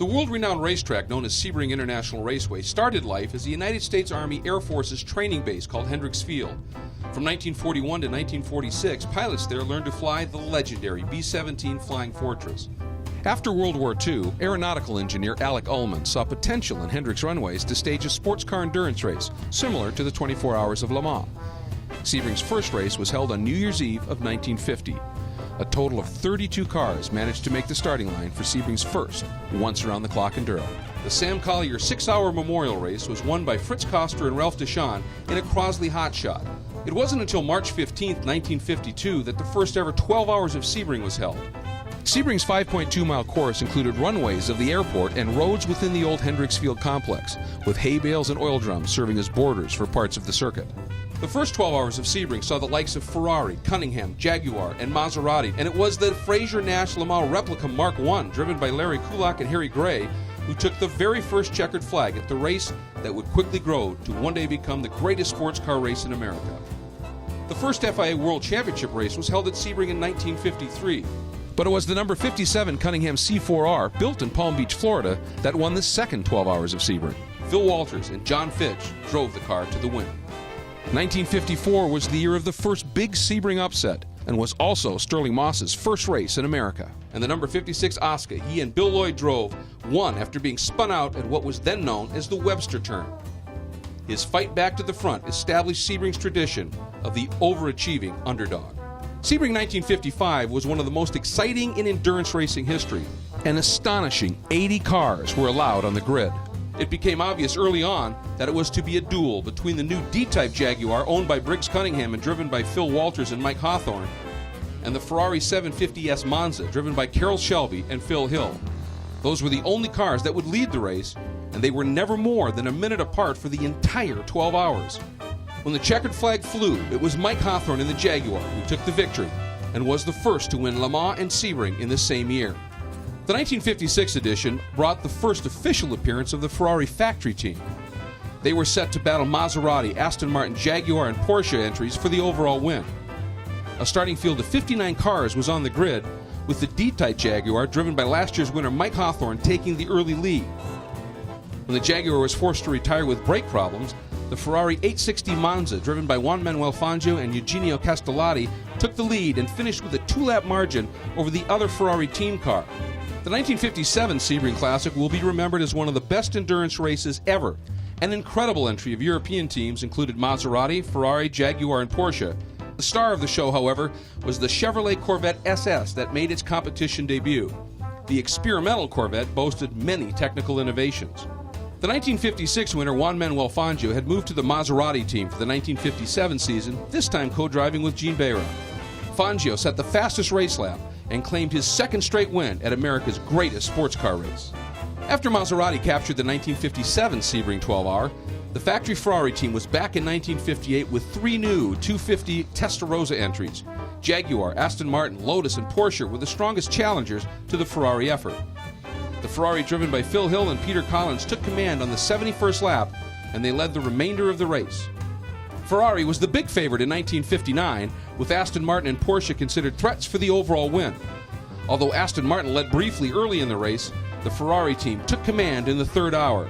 world-renowned racetrack known as Sebring International Raceway started life as the United States Army Air Force's training base called Hendricks Field. From 1941 to 1946, pilots there learned to fly the legendary B-17 Flying Fortress. After World War II, aeronautical engineer Alec Ullman saw potential in Hendricks runways to stage a sports car endurance race, similar to the 24 Hours of Le Mans. Sebring's first race was held on New Year's Eve of 1950. A total of 32 cars managed to make the starting line for Sebring's first once-around-the-clock enduro. The Sam Collier 6-hour memorial race was won by Fritz Koster and Ralph Deschamps in a Crosley hotshot. It wasn't until March 15, 1952 that the first ever 12 Hours of Sebring was held. Sebring's 5.2-mile course included runways of the airport and roads within the old Hendricks Field complex, with hay bales and oil drums serving as borders for parts of the circuit. The first 12 Hours of Sebring saw the likes of Ferrari, Cunningham, Jaguar, and Maserati, and it was the Fraser-Nash Le Mans replica Mark I, driven by Larry Kulak and Harry Gray, who took the very first checkered flag at the race that would quickly grow to one day become the greatest sports car race in America. The first FIA World Championship race was held at Sebring in 1953, but it was the number 57 Cunningham C4R, built in Palm Beach, Florida, that won the second 12 Hours of Sebring. Phil Walters and John Fitch drove the car to the win. 1954 was the year of the first big Sebring upset and was also Sterling Moss's first race in America. And the number 56 Oscar he and Bill Lloyd drove won after being spun out at what was then known as the Webster turn. His fight back to the front established Sebring's tradition of the overachieving underdog. Sebring 1955 was one of the most exciting in endurance racing history. An astonishing 80 cars were allowed on the grid. It became obvious early on that it was to be a duel between the new D-Type Jaguar owned by Briggs Cunningham and driven by Phil Walters and Mike Hawthorne, and the Ferrari 750S Monza driven by Carroll Shelby and Phil Hill. Those were the only cars that would lead the race, and they were never more than a minute apart for the entire 12 hours. When the checkered flag flew, it was Mike Hawthorne in the Jaguar who took the victory and was the first to win Le Mans and Sebring in the same year. The 1956 edition brought the first official appearance of the Ferrari factory team. They were set to battle Maserati, Aston Martin, Jaguar, and Porsche entries for the overall win. A starting field of 59 cars was on the grid, with the D-Type Jaguar, driven by last year's winner Mike Hawthorne, taking the early lead. When the Jaguar was forced to retire with brake problems, the Ferrari 860 Monza, driven by Juan Manuel Fangio and Eugenio Castellati, took the lead and finished with a 2-lap margin over the other Ferrari team car. The 1957 Sebring Classic will be remembered as one of the best endurance races ever. An incredible entry of European teams included Maserati, Ferrari, Jaguar, and Porsche. The star of the show, however, was the Chevrolet Corvette SS that made its competition debut. The experimental Corvette boasted many technical innovations. The 1956 winner Juan Manuel Fangio had moved to the Maserati team for the 1957 season, this time co-driving with Gene Behra. Fangio set the fastest race lap and claimed his second straight win at America's greatest sports car race. After Maserati captured the 1957 Sebring 12-hour, the factory Ferrari team was back in 1958 with 3 new 250 Testarossa entries. Jaguar, Aston Martin, Lotus, and Porsche were the strongest challengers to the Ferrari effort. The Ferrari, driven by Phil Hill and Peter Collins, took command on the 71st lap, and they led the remainder of the race. Ferrari was the big favorite in 1959, with Aston Martin and Porsche considered threats for the overall win. Although Aston Martin led briefly early in the race, the Ferrari team took command in the 3rd hour.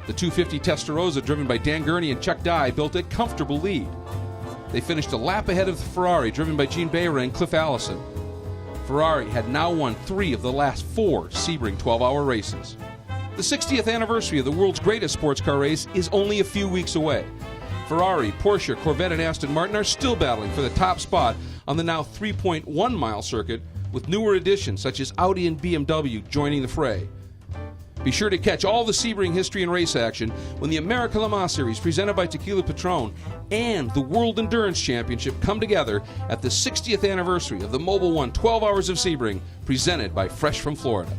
The 250 Testarossa, driven by Dan Gurney and Chuck Dye, built a comfortable lead. They finished a lap ahead of the Ferrari, driven by Gene Behra and Cliff Allison. Ferrari had now won 3 of the last 4 Sebring 12-hour races. The 60th anniversary of the world's greatest sports car race is only a few weeks away. Ferrari, Porsche, Corvette, and Aston Martin are still battling for the top spot on the now 3.1-mile circuit, with newer additions such as Audi and BMW joining the fray. Be sure to catch all the Sebring history and race action when the America Le Mans Series presented by Tequila Patron and the World Endurance Championship come together at the 60th anniversary of the Mobil 1 12 Hours of Sebring, presented by Fresh from Florida.